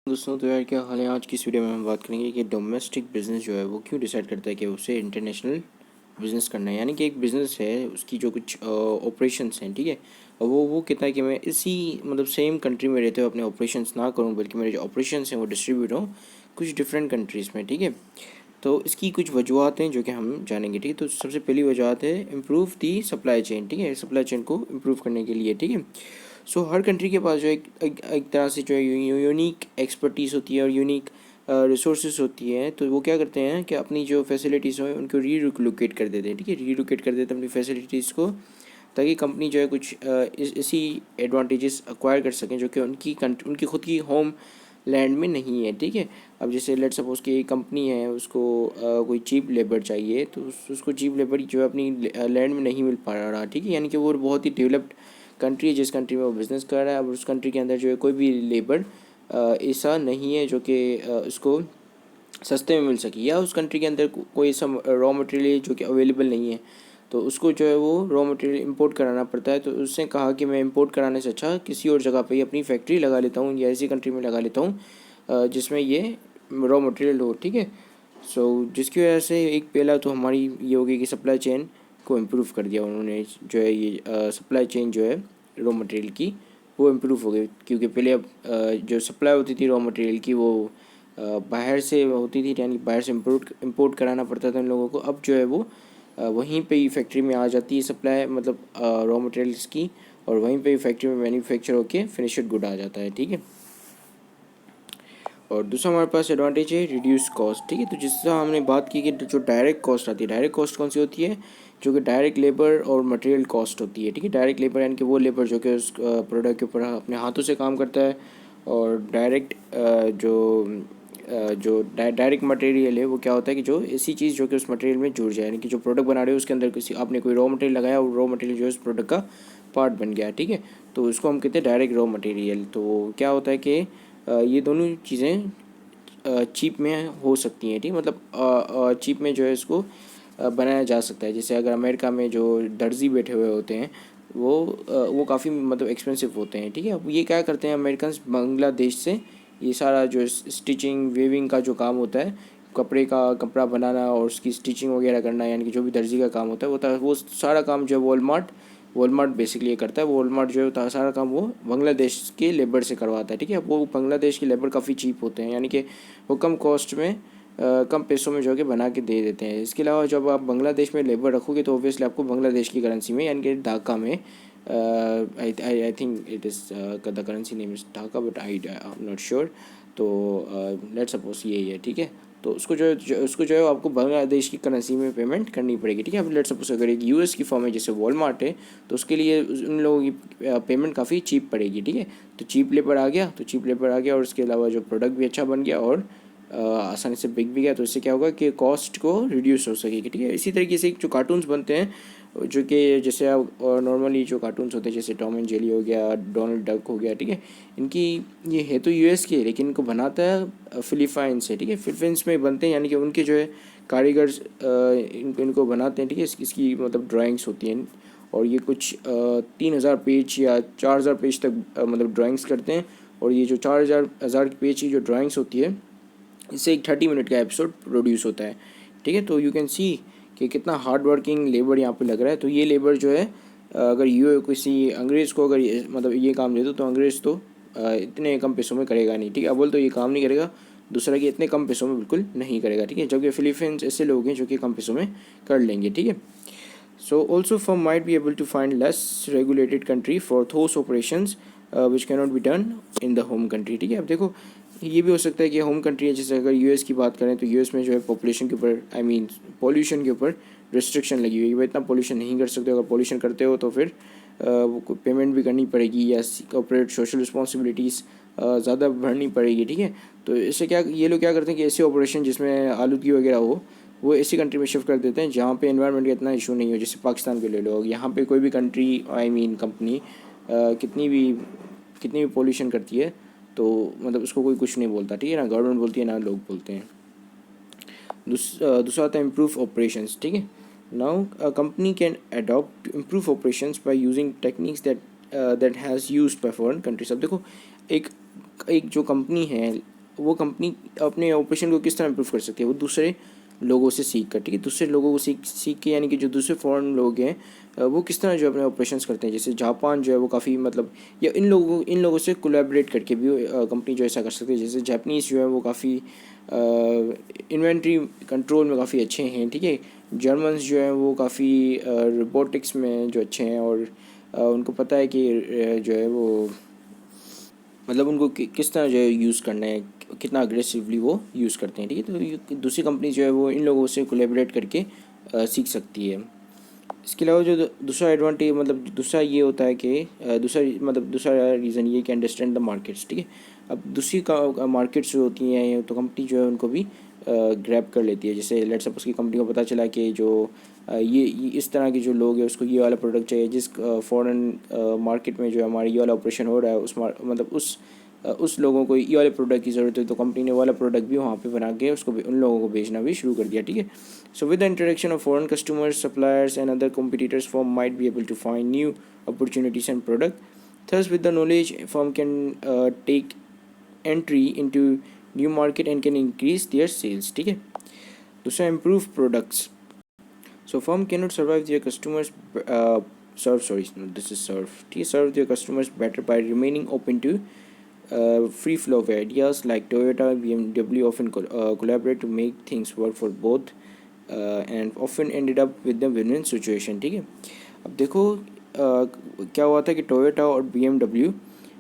दोस्तों तो यार क्या हाल है। आज की इस वीडियो में हम बात करेंगे कि डोमेस्टिक बिजनेस जो है वो क्यों डिसाइड करता है कि उसे इंटरनेशनल बिजनेस करना है। यानी कि एक बिज़नेस है, उसकी जो कुछ ऑपरेशंस हैं, ठीक है, और वो कहता है कि मैं इसी मतलब सेम कंट्री में रहते हुए अपने ऑपरेशंस ना करूं, बल्कि मेरे जो ऑपरेशंस हैं वो डिस्ट्रीब्यूट हों कुछ डिफरेंट कंट्रीज़ में, ठीक है। तो इसकी कुछ वजूहत हैं जो कि हम जानेंगे, ठीक है। तो सबसे पहली वजूहत है इम्प्रूव दी सप्लाई चेन, ठीक है, सप्लाई चेन को इम्प्रूव करने के लिए, ठीक है। सो हर कंट्री के पास जो एक तरह से जो है यूनिक एक्सपर्टीज़ होती है और यूनिक रिसोर्सेज होती है। तो वो क्या करते हैं कि अपनी जो फैसिलिटीज़ हो उनको रीलोकेट कर देते हैं, ठीक है, रीलोकेट कर देते हैं अपनी फैसिलिटीज़ को, ताकि कंपनी जो है कुछ इसी एडवांटेजेस अक्वायर कर सकें जो कि उनकी खुद की होम लैंड में नहीं है, ठीक है। अब जैसे लेट सपोज कि एक कंपनी है, उसको कोई चीप लेबर चाहिए, तो उसको चीप लेबर जो है अपनी लैंड में नहीं मिल पा रहा, ठीक है। यानी कि वो बहुत ही डेवलप्ड कंट्री है जिस कंट्री में वो बिज़नेस कर रहा है। अब उस कंट्री के अंदर जो है कोई भी लेबर ऐसा नहीं है जो कि उसको सस्ते में मिल सके, या उस कंट्री के अंदर कोई ऐसा रॉ मटेरियल जो कि अवेलेबल नहीं है, तो उसको जो है वो रॉ मटेरियल इंपोर्ट कराना पड़ता है। तो उसने कहा कि मैं इंपोर्ट कराने से अच्छा किसी और जगह पे ही अपनी फैक्ट्री लगा लेता हूँ या ऐसी कंट्री में लगा लेता हूँ जिसमें ये रॉ मटेरियल हो, ठीक है। जिसकी वजह से एक पहला तो हमारी ये होगी कि सप्लाई चेन को इम्प्रूव कर दिया उन्होंने, जो है ये सप्लाई चेन जो है रॉ मटेरियल की वो इम्प्रूव हो गई। क्योंकि पहले अब जो सप्लाई होती थी रॉ मटेरियल की वो बाहर से होती थी, यानी बाहर से इंपोर्ट कराना पड़ता था उन लोगों को। अब जो है वो वहीं पे ही फैक्ट्री में आ जाती है सप्लाई, मतलब रॉ मटेरियल्स की, और वहीं पे ही फैक्ट्री में मैन्युफैक्चर होके फिनिश्ड गुड आ जाता है, ठीक है। और दूसरा हमारे पास एडवांटेज है रिड्यूस कॉस्ट, ठीक है। तो जिससे हमने बात की कि जो डायरेक्ट कॉस्ट आती है, डायरेक्ट कॉस्ट कौन सी होती है, जो कि डायरेक्ट लेबर और मटेरियल कॉस्ट होती है, ठीक है। डायरेक्ट लेबर यानी कि वो लेबर जो कि उस प्रोडक्ट के ऊपर अपने हाथों से काम करता है, और डायरेक्ट जो डायरेक्ट मटेरियल है वो क्या होता है कि जो ऐसी चीज़ जो कि उस मटेरियल में जुड़ जाए, यानी कि जो प्रोडक्ट बना रहे हो उसके अंदर किसी आपने कोई रॉ मटेरियल लगाया और रॉ मटेरियल जो है उस प्रोडक्ट का पार्ट बन गया, ठीक है। तो उसको हम कहते हैं डायरेक्ट रॉ मटेरियल। तो क्या होता है कि ये दोनों चीज़ें चीप में हो सकती हैं, ठीक, मतलब चीप में जो है इसको बनाया जा सकता है। जैसे अगर अमेरिका में जो दर्जी बैठे हुए होते हैं वो काफ़ी मतलब एक्सपेंसिव होते हैं, ठीक है। अब ये क्या करते हैं अमेरिकन बांग्लादेश से ये सारा जो स्टिचिंग वेविंग का जो काम होता है, कपड़ा बनाना और उसकी स्टिचिंग वगैरह करना, यानी कि जो भी दर्जी का काम होता है वो सारा काम जो है वॉलमार्ट बेसिकली ये करता है। वॉलमार्ट जो है सारा काम वो बांग्लादेश के लेबर से करवाता है, ठीक है। वो बांग्लादेश के लेबर काफ़ी चीप होते हैं, यानी कि वो कम कॉस्ट में कम पैसों में जो है कि बना के दे देते हैं। इसके अलावा जब आप बांग्लादेश में लेबर रखोगे तो ऑब्वियसली आपको बांग्लादेश की करेंसी में, यानी कि ढाका में, I think it is the currency name is Dhaka, but I am not sure. तो लेट्स सपोज यही है, ठीक है। तो उसको जो है आपको बांग्लादेश की करेंसी में पेमेंट करनी पड़ेगी, ठीक है। अब लेट्स सपोज अगर एक यूएस की फॉर्म है जैसे वॉलमार्ट है, तो उसके लिए उन लोगों की पेमेंट काफ़ी चीप पड़ेगी, ठीक है। तो चीप लेबर आ गया और उसके अलावा जो प्रोडक्ट भी अच्छा बन गया और आसानी से बिक भी गया, तो इससे क्या होगा कि कॉस्ट को रिड्यूस हो सकेगी, ठीक है। इसी तरीके से जो कार्टून्स बनते हैं, जो कि जैसे नॉर्मली जो कार्टून्स होते हैं जैसे टॉम एंड जेली हो गया, डोनाल्ड डक हो गया, ठीक है। इनकी ये है तो यूएस के, लेकिन इनको बनाता है फिलीपाइंस से, ठीक है। फिलीपाइंस में बनते हैं, यानी कि उनके जो है कारीगर्स इनको बनाते हैं, ठीक है। इसकी मतलब ड्राइंग्स होती हैं, और ये कुछ 3,000 पेज या 4,000 पेज तक मतलब ड्राइंग्स करते हैं। और ये जो 4,000 पेज की जो ड्राइंग्स होती है, इससे एक 30 मिनट का एपिसोड प्रोड्यूस होता है, ठीक है। तो यू कैन सी कि कितना हार्ड वर्किंग लेबर यहाँ पे लग रहा है। तो ये लेबर जो है अगर यू किसी अंग्रेज़ को अगर मतलब ये काम दे दो, तो अंग्रेज़ तो इतने कम पैसों में करेगा नहीं, ठीक है। अव्वल तो ये काम नहीं करेगा, दूसरा कि इतने कम पैसों में बिल्कुल नहीं करेगा, ठीक है। जबकि फिलीपींस ऐसे लोग हैं जो कि कम पैसों में कर लेंगे, ठीक है। So also firm might be able to find less regulated country for those operations which cannot be done in the home country, ठीक है। अब देखो ये भी हो सकता है कि होम कंट्री है, जैसे अगर यूएस की बात करें तो यूएस में जो है पॉपुलेशन के ऊपर आई मीन पॉल्यूशन के ऊपर रिस्ट्रिक्शन लगी हुई है, भाई इतना पॉल्यूशन नहीं कर सकते। अगर पॉल्यूशन करते हो तो फिर वो पेमेंट भी करनी पड़ेगी, या कॉर्पोरेट सोशल रिस्पॉन्सिबिलिटीज़ ज़्यादा भरनी पड़ेगी, ठीक है। तो इससे क्या ये लोग क्या करते हैं कि ऐसे ऑपरेशन जिसमें आलूगी वगैरह हो वो ऐसी कंट्री में शिफ्ट कर देते हैं जहाँ पे एनवायरनमेंट का इतना इशू नहीं हो। जैसे पाकिस्तान के ले लो, यहाँ पे कोई भी कंट्री आई मीन कंपनी कितनी भी पॉल्यूशन करती है तो मतलब उसको कोई कुछ नहीं बोलता, ठीक है, ना गवर्नमेंट बोलती है ना लोग बोलते हैं। दूसरा आता है इम्प्रूव ऑपरेशंस, ठीक है। Now a company can adopt improve operations by using techniques that has used by foreign countries. अब देखो एक एक जो कंपनी है वो कंपनी अपने ऑपरेशन को किस तरह इम्प्रूव कर सकती है, वो दूसरे लोगों से सीख कर, ठीक है, दूसरे लोगों को सीख के, यानी कि जो दूसरे फॉरेन लोग हैं वो किस तरह जो अपने ऑपरेशंस करते हैं। जैसे जापान जो है वो काफ़ी मतलब, या इन लोगों से कोलैबोरेट करके भी कंपनी जो ऐसा कर सकती है। जैसे जापानीज़ जो है वो काफ़ी इन्वेंट्री कंट्रोल में काफ़ी अच्छे हैं, ठीक है। जर्मन्स जो हैं वो काफ़ी रोबोटिक्स में जो अच्छे हैं, और उनको पता है कि जो है वो मतलब उनको किस तरह जो है यूज़ करना है, कितना अग्रेसिवली वो यूज़ करते हैं, ठीक है। तो ये दूसरी कंपनी जो है वो इन लोगों से कोलैबोरेट करके सीख सकती है। इसके अलावा जो दूसरा एडवांटेज मतलब दूसरा ये होता है कि दूसरा रीज़न ये कि अंडरस्टैंड द मार्केट्स, ठीक है। अब दूसरी का मार्केट्स जो होती हैं तो कंपनी जो है उनको भी ग्रैब कर लेती है। जैसे लेट सपोज की कंपनी को पता चला कि जो ये इस तरह के जो लोग हैं उसको ये वाला प्रोडक्ट चाहिए, जिस फॉरेन मार्केट में जो है हमारा ये वाला ऑपरेशन हो रहा है मतलब उस लोगों को ये वाले प्रोडक्ट की ज़रूरत है, तो कंपनी ने वाला प्रोडक्ट भी वहाँ पे बना के उसको उन लोगों को बेचना भी शुरू कर दिया, ठीक है। So with the introduction of foreign customers, suppliers and other competitors, firm might be able to find new opportunities and product. Thus with the knowledge firm can take entry into new market and can increase their sales, ठीक है। दूसरा, improve products. So firm cannot survive their customers serve their customers better by remaining open to free flow of ideas. Like Toyota, BMW often collaborate to make things work for both and often ended up with the win-win situation, ठीक है। अब देखो क्या हुआ था कि Toyota और BMW,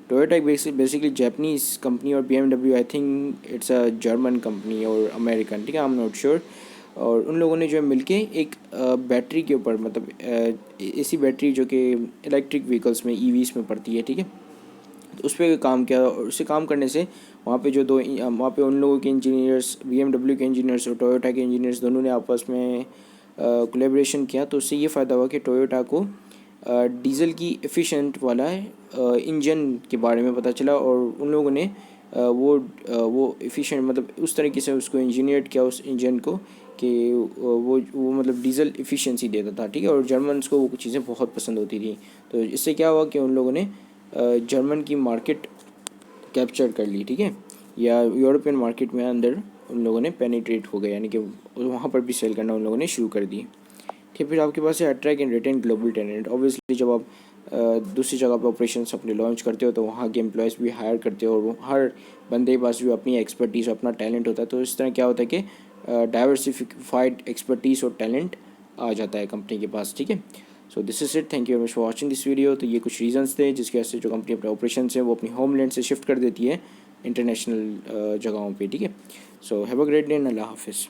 Toyota एक बेसिकली जापानीज़ कंपनी और BMW I think it's a German company और अमेरिकन, ठीक है, आई एम नॉट श्योर। और उन लोगों ने जो है मिलके एक बैटरी के ऊपर मतलब ऐसी बैटरी जो कि इलेक्ट्रिक व्हीकल्स में ईवीज़ में पड़ती है, ठीक है, तो उस पर काम किया। और उससे काम करने से वहाँ पे वहाँ पे उन लोगों के इंजीनियर्स, BMW के इंजीनियर्स और टोयोटा के इंजीनियर्स दोनों ने आपस में कोलेब्रेशन किया। तो उससे ये फ़ायदा हुआ कि टोयोटा को डीजल की एफिशिएंट वाला इंजन के बारे में पता चला, और उन लोगों ने वो एफिशिएंट मतलब उस तरीके से उसको इंजीनियर्ड किया उस इंजन को कि वो मतलब डीजल एफिशिएंसी देता था, ठीक है। और जर्मन्स को वो चीज़ें बहुत पसंद होती थी। तो इससे क्या हुआ कि उन लोगों ने जर्मन की मार्केट कैप्चर कर ली, ठीक है, या यूरोपियन मार्केट में अंदर उन लोगों ने पेनिट्रेट हो गए, यानी कि वहाँ पर भी सेल करना उन लोगों ने शुरू कर दी, ठीक है। फिर आपके पास है attract and retain global talent. Obviously जब आप दूसरी जगह पर ऑपरेशंस अपने लॉन्च करते हो तो वहाँ के एम्प्लॉयज़ भी हायर करते हो, और वो हर बंदे के पास भी अपनी एक्सपर्टीज़ अपना टैलेंट होता है। तो इस तरह क्या होता है कि डाइवर्सिफाइड एक्सपर्टीज़ और टैलेंट आ जाता है कंपनी के पास, ठीक है। So this is it, thank you very much for watching this video. तो ये कुछ रीजंस थे जिसकी वजह से जो कंपनी अपने ऑपरेशन है वो अपनी होमलैंड से शिफ्ट कर देती है इंटरनेशनल जगहों पे, ठीक है। So have a great day and अल्लाह हाफिज़।